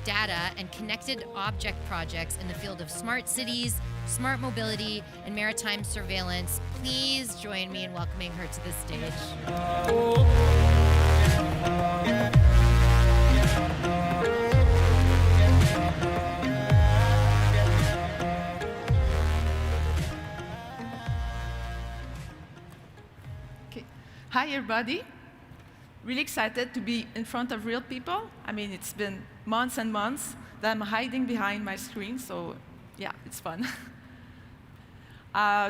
data and connected object projects in the field of smart cities, smart mobility, and maritime surveillance. Please join me in welcoming her to the stage. Okay. Hi, everybody. Really excited to be in front of real people. I mean, it's been months and months that I'm hiding behind my screen, so yeah, it's fun.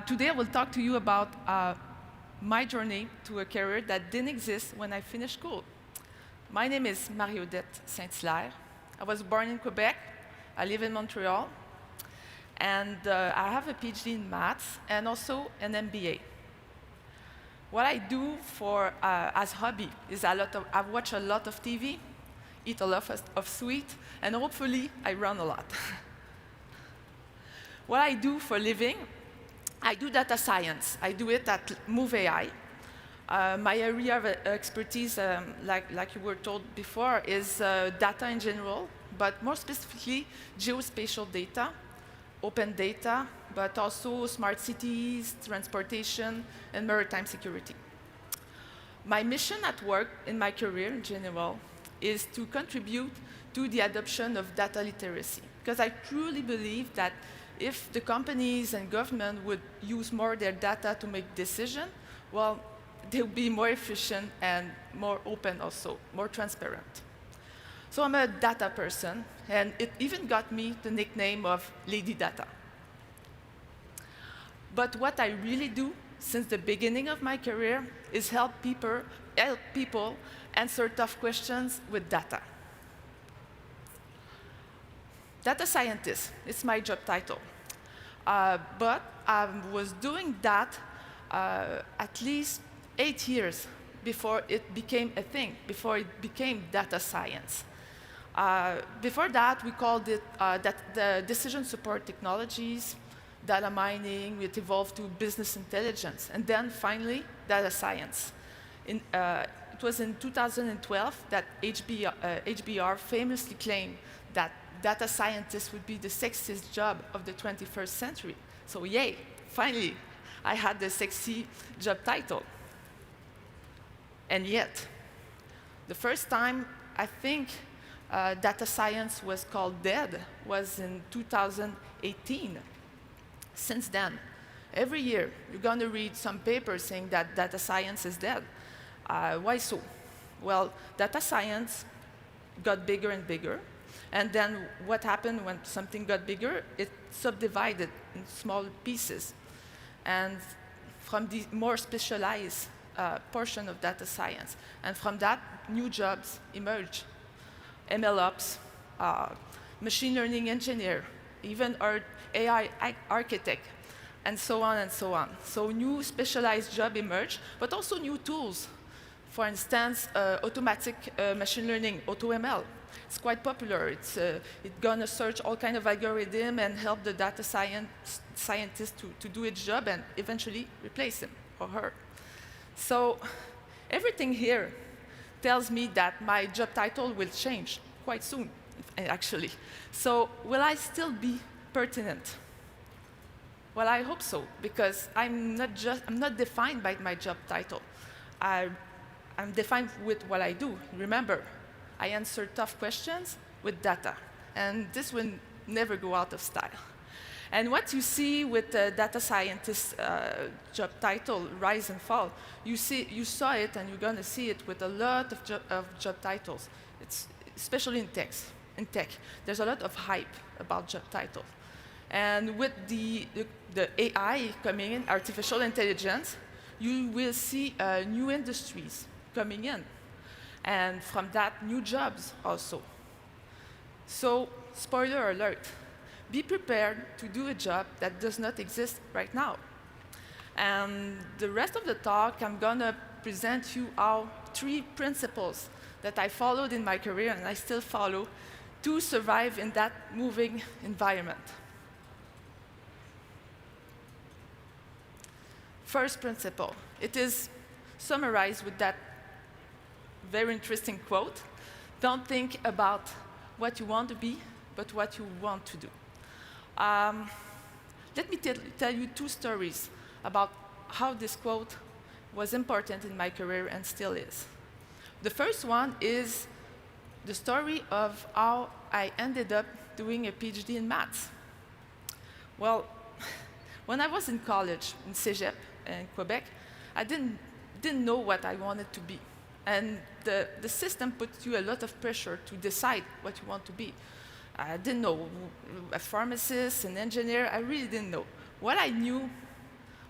Today I will talk to you about my journey to a career that didn't exist when I finished school. My name is Marie-Odette St-Hilaire. I was born in Quebec. I live in Montreal. And I have a PhD in maths and also an MBA. What I do for as hobby is I watch a lot of TV, eat a lot of sweet, and hopefully I run a lot. What I do for a living, I do data science. I do it at Move AI. My area of expertise, like you were told before, is data in general, but more specifically geospatial data, open data, but also smart cities, transportation, and maritime security. My mission at work in my career in general is to contribute to the adoption of data literacy, because I truly believe that if the companies and government would use more their data to make decisions, well, they'll be more efficient and more open also, more transparent. So I'm a data person, and it even got me the nickname of Lady Data. But what I really do since the beginning of my career is help people answer tough questions with data. Data scientist, it's my job title. But I was doing that at least 8 years before it became a thing, before it became data science. Before that, we called it the decision support technologies, data mining. It evolved to business intelligence, and then finally, data science. It was in 2012 that HBR famously claimed that data scientists would be the sexiest job of the 21st century. So yay, finally, I had the sexy job title. And yet, the first time I think data science was called dead was in 2018. Since then, every year, you're going to read some papers saying that data science is dead. Why so? Well, data science got bigger and bigger. And then what happened when something got bigger? It subdivided in small pieces. And from the more specialized portion of data science. And from that, new jobs emerged. MLOps, machine learning engineer, even our AI architect, and so on and so on. So new specialized jobs emerge, but also new tools. For instance, automatic machine learning, AutoML. It's quite popular. It's gonna search all kind of algorithm and help the data scientist to do its job and eventually replace him or her. So everything here tells me that my job title will change quite soon, actually. So will I still be pertinent? Well, I hope so, because I'm not defined by my job title. I'm defined with what I do. Remember, I answer tough questions with data, and this will never go out of style. And what you see with the data scientist job title, rise and fall, you saw it, and you're going to see it with a lot of job titles. It's especially in tech. There's a lot of hype about job titles. And with the AI coming in, artificial intelligence, you will see new industries coming in. And from that, new jobs also. So, spoiler alert, be prepared to do a job that does not exist right now. And the rest of the talk, I'm going to present you our 3 principles that I followed in my career and I still follow to survive in that moving environment. First principle, it is summarized with that very interesting quote. Don't think about what you want to be, but what you want to do. Um, Let me tell you two stories about how this quote was important in my career and still is. The first one is the story of how I ended up doing a PhD in maths. Well, when I was in college in Cégep in Quebec, I didn't know what I wanted to be. And the system puts you a lot of pressure to decide what you want to be. I didn't know, a pharmacist, an engineer, I really didn't know. What I knew,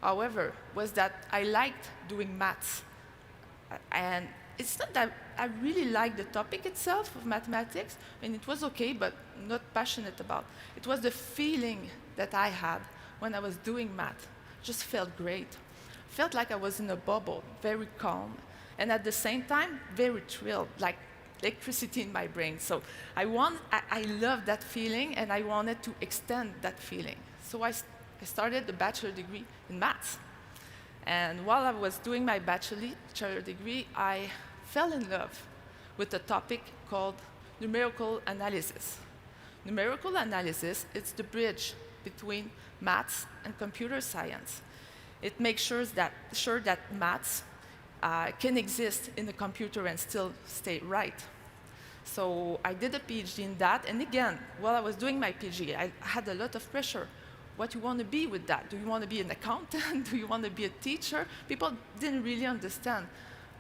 however, was that I liked doing maths. And it's not that I really liked the topic itself of mathematics, and it was okay, but not passionate about. It was the feeling that I had when I was doing math. It just felt great. Felt like I was in a bubble, very calm, and at the same time, very thrilled, like electricity in my brain. So I loved that feeling, and I wanted to extend that feeling. So I started a bachelor degree in maths. And while I was doing my bachelor degree, I fell in love with a topic called numerical analysis. Numerical analysis is the bridge between maths and computer science. It makes sure that maths can exist in the computer and still stay right. So I did a PhD in that, and again, while I was doing my PhD, I had a lot of pressure. What do you want to be with that? Do you want to be an accountant? Do you want to be a teacher? People didn't really understand,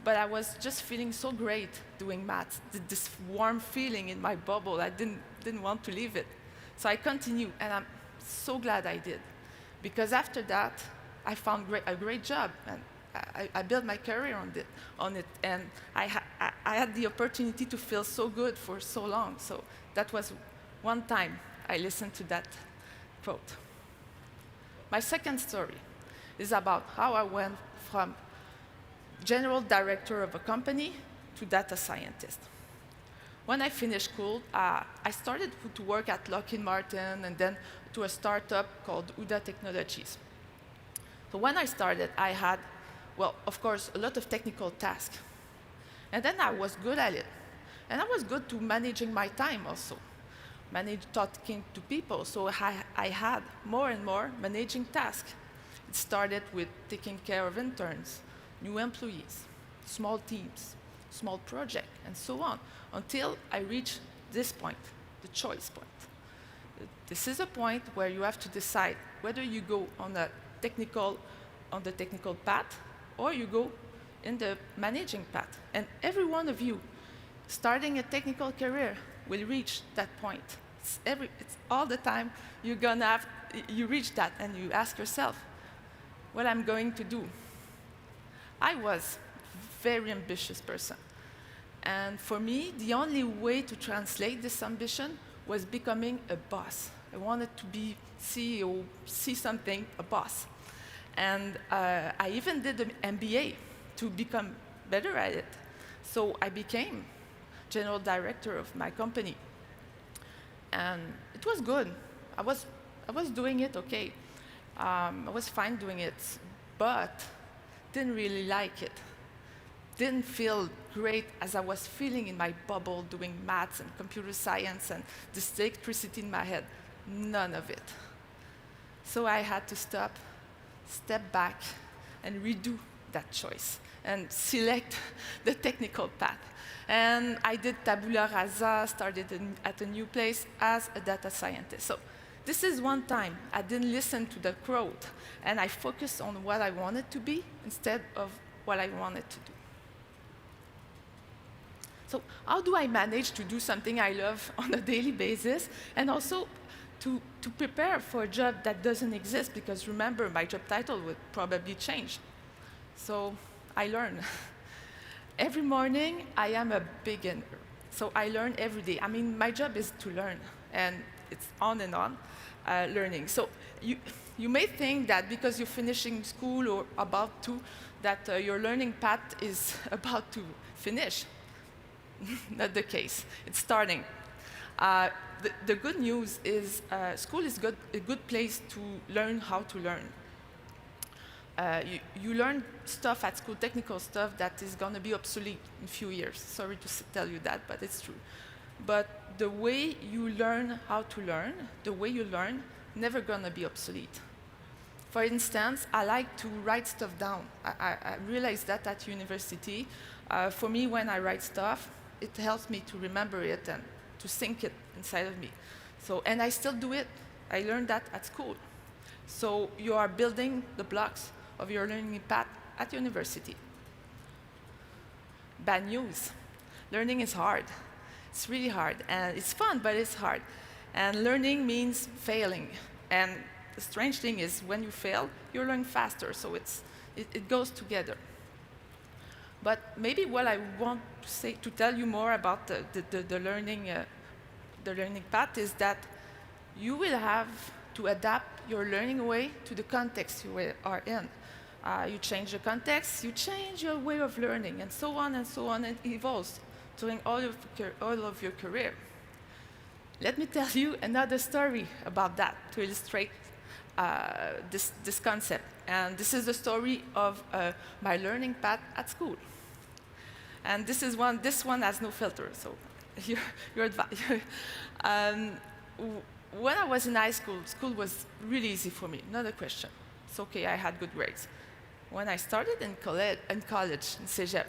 but I was just feeling so great doing maths, this warm feeling in my bubble. I didn't want to leave it. So I continued, and I'm so glad I did, because after that, I found a great job, and I built my career on it, and I had the opportunity to feel so good for so long. So that was one time I listened to that quote. My second story is about how I went from general director of a company to data scientist. When I finished school, I started to work at Lockheed Martin and then to a startup called UDA Technologies. So when I started, I had, well, of course, a lot of technical tasks. And then I was good at it. And I was good to managing my time also. Talking to people, so I had more and more managing tasks. It started with taking care of interns, new employees, small teams, small projects, and so on, until I reached this point, the choice point. This is a point where you have to decide whether you go on the technical path, or you go in the managing path. And every one of you starting a technical career will reach that point. It's all the time you reach that, and you ask yourself, what I'm going to do. I was a very ambitious person. And for me, the only way to translate this ambition was becoming a boss. I wanted to be CEO, see something, a boss. And I even did an MBA to become better at it. So I became general director of my company. And it was good. I was doing it okay. I was fine doing it, but didn't really like it. Didn't feel great as I was feeling in my bubble doing maths and computer science and this electricity in my head. None of it. So I had to step back, and redo that choice and select the technical path. And I did tabula rasa, started at a new place as a data scientist. So this is one time I didn't listen to the crowd, and I focused on what I wanted to be instead of what I wanted to do. So how do I manage to do something I love on a daily basis, and also to prepare for a job that doesn't exist? Because remember, my job title would probably change. So I learn. Every morning, I am a beginner. So I learn every day. I mean, my job is to learn, and it's on and on learning. So you may think that because you're finishing school or about to, that your learning path is about to finish. Not the case. It's starting. The good news is school is a good place to learn how to learn. You learn stuff at school, technical stuff, that is going to be obsolete in a few years. Sorry to tell you that, but it's true. but the way you learn how to learn, the way you learn, never gonna be obsolete. For instance, I like to write stuff down. I realized that at university. For me, when I write stuff, it helps me to remember it and to sink it inside of me. So, and I still do it. I learned that at school. So you are building the blocks of your learning path at university. Bad news. Learning is hard. It's really hard. And it's fun, but it's hard. And learning means failing. And the strange thing is, when you fail, you learn faster. So it goes together. But maybe what I want to say, to tell you more about the learning path, is that you will have to adapt your learning way to the context you are in. You change the context, you change your way of learning, and so on, and it evolves during all of your career. Let me tell you another story about that to illustrate this concept. And this is the story of my learning path at school. And this one has no filter, so you're advised. When I was in high school, school was really easy for me, not a question. It's okay, I had good grades. When I started in college, in Cégep,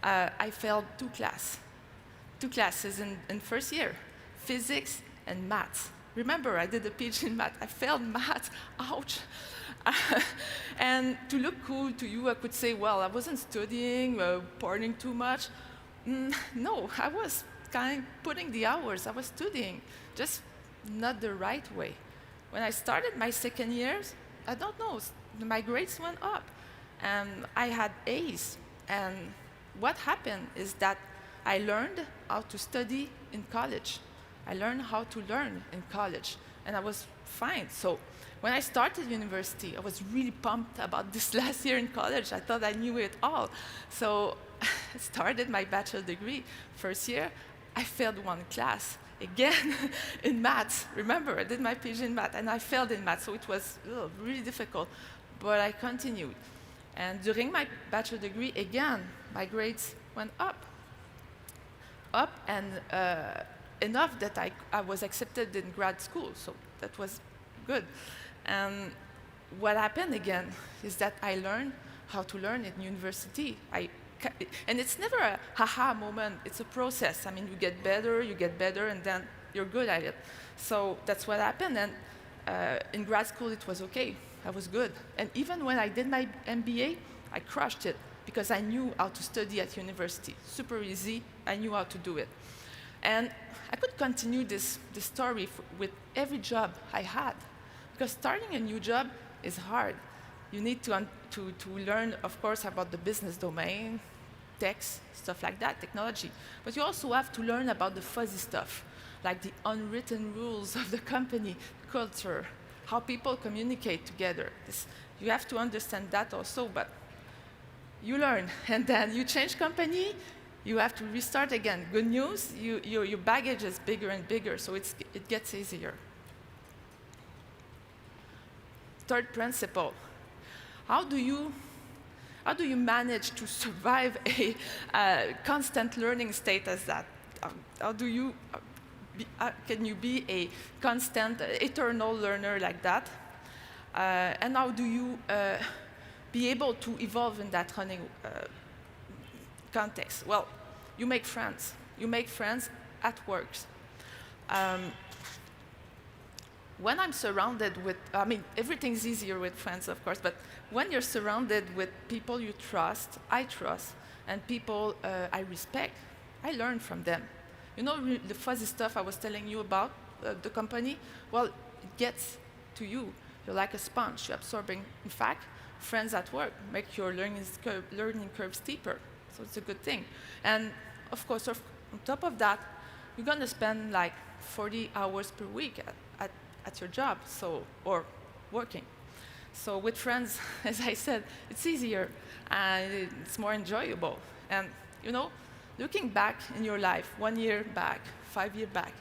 I failed two classes in first year, physics and maths. Remember, I did a PhD in math. I failed math, ouch. And to look cool to you, I could say, well, I wasn't studying, partying too much. No, I was kind of putting the hours. I was studying, just not the right way. When I started my second years, I don't know, my grades went up. And I had A's. And what happened is that I learned how to study in college. I learned how to learn in college, and I was fine. So when I started university, I was really pumped about this last year in college. I thought I knew it all. So I started my bachelor degree. First year, I failed one class, again, in maths. Remember, I did my PhD in math, and I failed in math, so it was really difficult. But I continued. And during my bachelor degree, again, my grades went up, and enough that I was accepted in grad school, so that was good. And what happened again is that I learned how to learn in university. And it's never a haha moment, it's a process. I mean, you get better, and then you're good at it. So that's what happened, and in grad school it was okay, I was good. And even when I did my MBA, I crushed it, because I knew how to study at university. Super easy, I knew how to do it. And I could continue this story with every job I had, because starting a new job is hard. You need to learn, of course, about the business domain, techs, stuff like that, technology. But you also have to learn about the fuzzy stuff, like the unwritten rules of the company, culture, how people communicate together. You have to understand that also, but you learn, and then you change company, you have to restart again. Good news, your baggage is bigger and bigger, so it gets easier. Third principle, how do you manage to survive a constant learning state as that? How do you, can you be a constant, eternal learner like that? And how do you be able to evolve in that running context? Well, you make friends. You make friends at work. When I'm surrounded with, I mean, everything's easier with friends, of course, but when you're surrounded with people you trust, I trust, and people I respect, I learn from them. You know, the fuzzy stuff I was telling you about, the company, well, it gets to you. You're like a sponge, you're absorbing. In fact, friends at work make your learning curve steeper, so it's a good thing. And of course, on top of that, you're going to spend like 40 hours per week at your job, or working. So with friends, as I said, it's easier and it's more enjoyable. And you know, looking back in your life, 1 year back, 5 years back,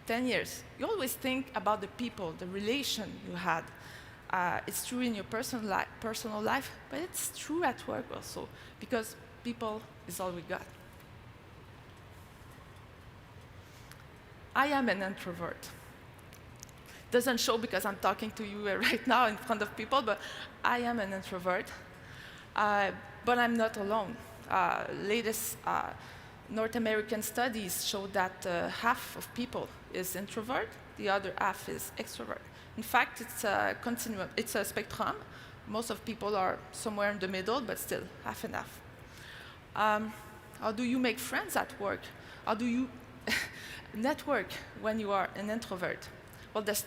10 years, you always think about the people, the relation you had. It's true in your personal life, but it's true at work also, because people is all we got. I am an introvert. Doesn't show because I'm talking to you right now in front of people, but I am an introvert. But I'm not alone. Latest North American studies show that half of people is introvert, the other half is extrovert. In fact, it's a continuum, it's a spectrum. Most of people are somewhere in the middle, but still half and half. How do you make friends at work? How do you network when you are an introvert? Well, there's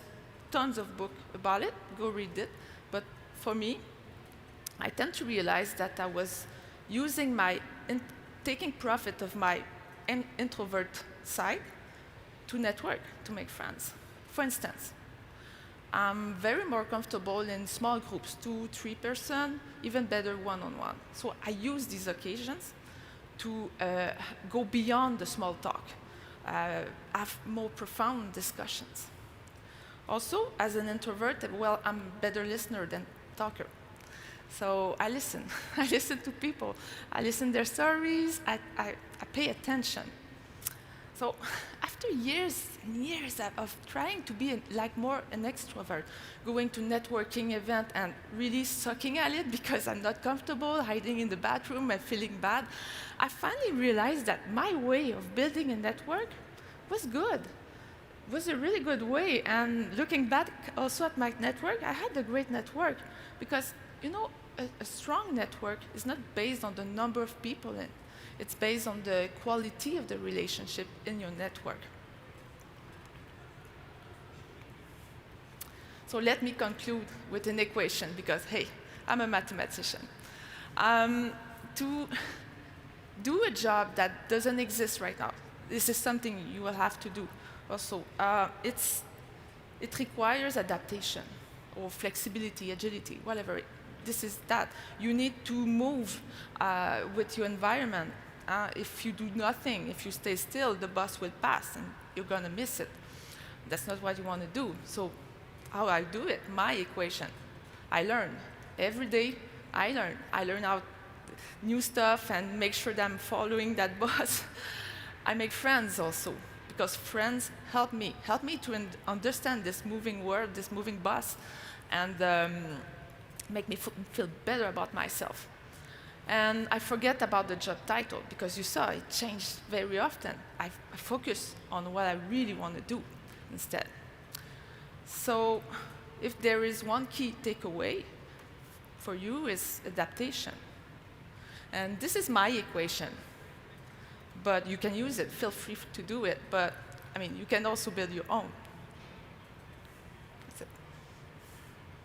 tons of books about it, go read it. But for me, I tend to realize that I was using taking profit of my introvert side to network, to make friends. For instance, I'm very more comfortable in small groups, 2, 3 person, even better one-on-one. So I use these occasions to go beyond the small talk, have more profound discussions. Also, as an introvert, well, I'm a better listener than talker. So I listen. I listen to people. I listen to their stories. I pay attention. So after years and years of trying to be more an extrovert, going to networking event and really sucking at it because I'm not comfortable, hiding in the bathroom and feeling bad, I finally realized that my way of building a network was good. It was a really good way. And looking back also at my network, I had a great network because, you know, a strong network is not based on the number of people in. It's based on the quality of the relationship in your network. So let me conclude with an equation because, hey, I'm a mathematician. To do a job that doesn't exist right now, this is something you will have to do also. It requires adaptation or flexibility, agility, whatever. This is that. You need to move with your environment. If you do nothing, if you stay still, the bus will pass and you're going to miss it. That's not what you want to do. So how I do it, my equation, I learn. Every day, I learn. I learn out new stuff and make sure that I'm following that bus. I make friends also, because friends help me to understand this moving world, this moving bus, and make me feel better about myself. And I forget about the job title, because you saw it changed very often. I focus on what I really want to do instead. So if there is one key takeaway for you, is adaptation. And this is my equation, but you can use it. Feel free to do it, but I mean, you can also build your own. That's it.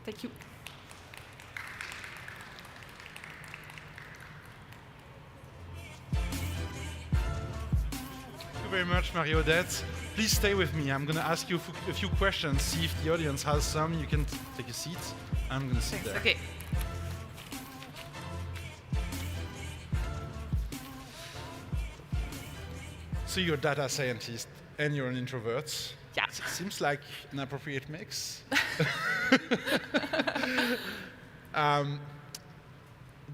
Thank you. Thank you very much, Marie-Odette. Please stay with me. I'm going to ask you a few questions, see if the audience has some. You can take a seat. I'm going to sit there. Okay. So you're a data scientist and you're an introvert. Yeah. It seems like an appropriate mix.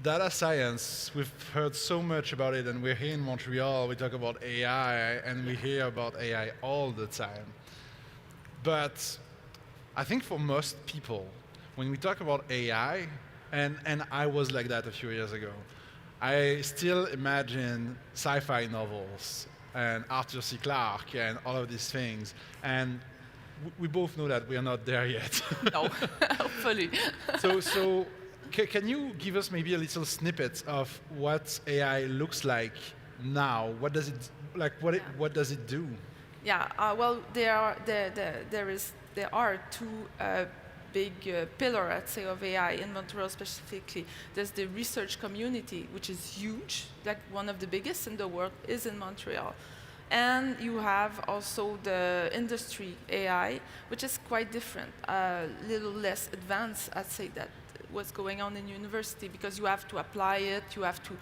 Data science, we've heard so much about it, and we're here in Montreal, we talk about AI, and we hear about AI all the time. But I think for most people, when we talk about AI, and I was like that a few years ago, I still imagine sci-fi novels and Arthur C. Clarke and all of these things. And we both know that we are not there yet. No, hopefully. So can you give us maybe a little snippet of what AI looks like now? What does it like? What does it do? Yeah. Well, there are two big pillars, I'd say, of AI in Montreal specifically. There's the research community, which is huge. Like one of the biggest in the world is in Montreal. And you have also the industry AI, which is quite different, a little less advanced, I'd say, that what's going on in university, because you have to apply it, you have to,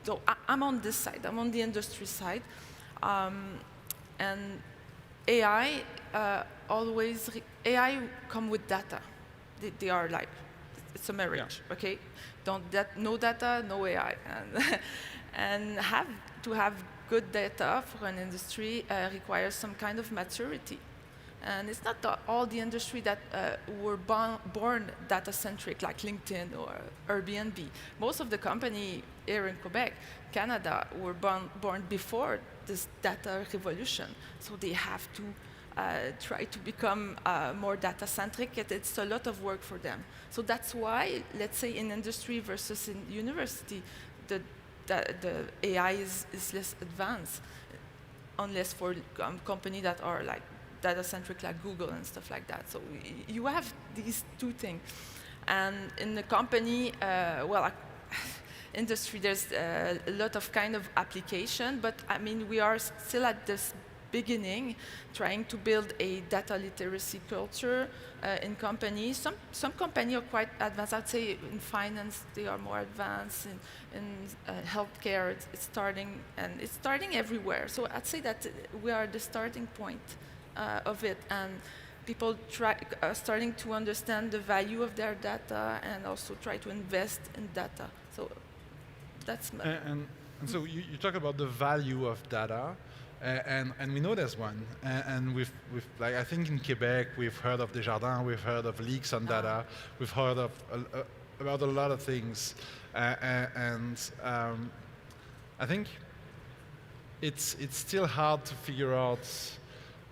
so I'm on this side, I'm on the industry side. And AI, AI come with data. They are like, it's a marriage, yeah. Okay? No data, no AI. And have to have good data for an industry requires some kind of maturity. And it's not all the industry that were born data-centric, like LinkedIn or Airbnb. Most of the company here in Quebec, Canada, were born before this data revolution. So they have to try to become more data-centric. It's a lot of work for them. So that's why, let's say, in industry versus in university, the AI is less advanced, unless for companies that are like data-centric, like Google and stuff like that. So you have these two things. And in the company, industry, there's a lot of kind of application, but I mean, we are still at this beginning, trying to build a data literacy culture in companies. Some companies are quite advanced. I'd say in finance, they are more advanced. In healthcare, it's starting, and it's starting everywhere. So I'd say that we are at the starting point of it, and people are starting to understand the value of their data and also try to invest in data. So that's and so you talk about the value of data, and we know there's one. And we've like, I think in Quebec we've heard of Desjardins, we've heard of leaks on data, we've heard of about a lot of things, and I think it's still hard to figure out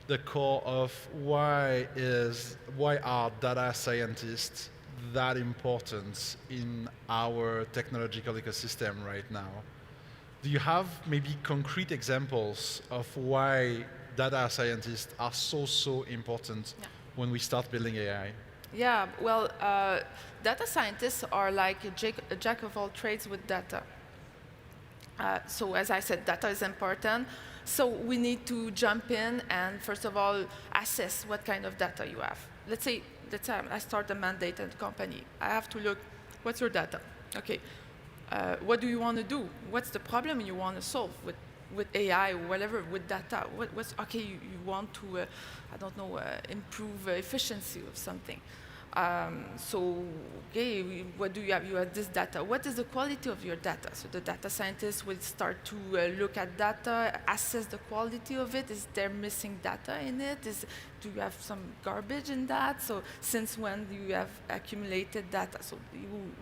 the core of why are data scientists that important in our technological ecosystem right now. Do you have maybe concrete examples of why data scientists are so important when we start building AI? Yeah, well, data scientists are like a jack of all trades with data. So as I said, data is important. So we need to jump in and first of all assess what kind of data you have. Let's say I start a mandate at a company. I have to look, what's your data? Okay, what do you want to do? What's the problem you want to solve with AI or whatever, with data? Okay, you want to, I don't know, improve efficiency of something. So, okay, what do you have? You have this data. What is the quality of your data? So the data scientists will start to look at data, assess the quality of it. Is there missing data in it? Do you have some garbage in that? So since when do you have accumulated data? So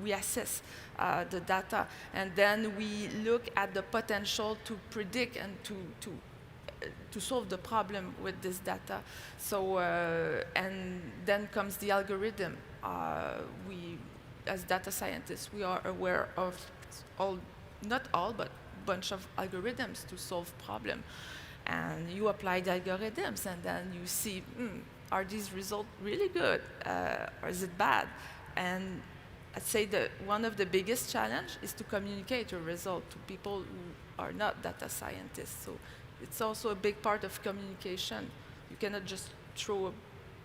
we assess the data, and then we look at the potential to predict and to solve the problem with this data. So, and then comes the algorithm. We, as data scientists, we are aware of not all, but bunch of algorithms to solve problem. And you apply the algorithms, and then you see, are these results really good, or is it bad? And I'd say that one of the biggest challenge is to communicate your result to people who are not data scientists. So it's also a big part of communication. You cannot just throw a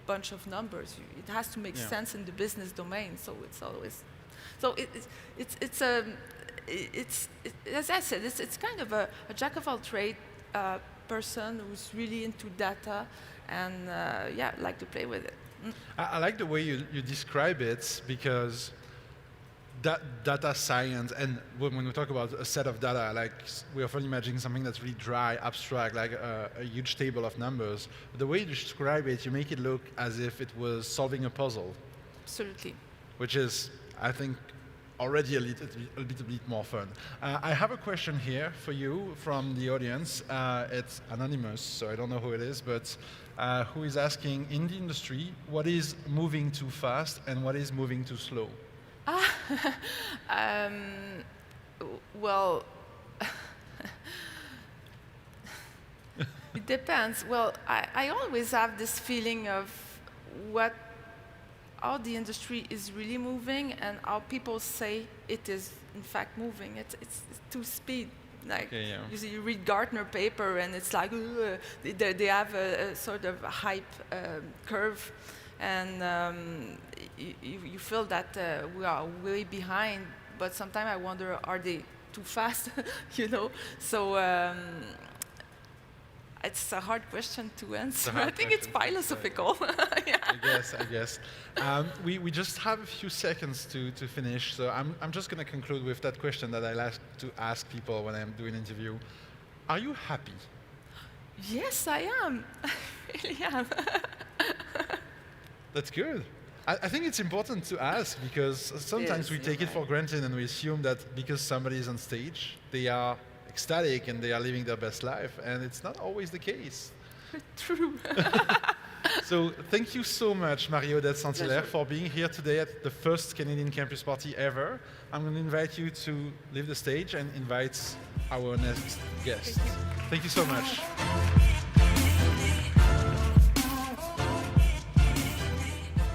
bunch of numbers. It has to make sense in the business domain. So it's always, so it's as I said, it's kind of a jack of all trade person who's really into data and like to play with it. I like the way you describe it, because data science, and when we talk about a set of data, like we often imagine something that's really dry, abstract, like a huge table of numbers. But the way you describe it, you make it look as if it was solving a puzzle. Absolutely. Which is, I think, already a little bit more fun. I have a question here for you from the audience. It's anonymous, so I don't know who it is, but who is asking, in the industry, what is moving too fast and what is moving too slow? Well, it depends. Well, I always have this feeling of how the industry is really moving and how people say it is in fact moving. It's too speed. Like you see, you read Gartner paper and it's like they have a sort of a hype curve. And you feel that we are way behind, but sometimes I wonder, are they too fast? You know? So it's a hard question to answer. I think it's philosophical. Yeah. I guess. We just have a few seconds to finish, so I'm just going to conclude with that question that I like to ask people when I'm doing an interview. Are you happy? Yes, I am. I really am. That's good. I think it's important to ask because sometimes Yes, we you're take it for right. granted and we assume that because somebody is on stage, they are ecstatic and they are living their best life, and it's not always the case. True. So thank you so much, Marie-Odette St-Hilaire, Pleasure. for being here today at the first Canadian Campus Party ever. I'm going to invite you to leave the stage and invite our next guest. Thank you so much.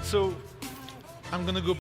So I'm going to go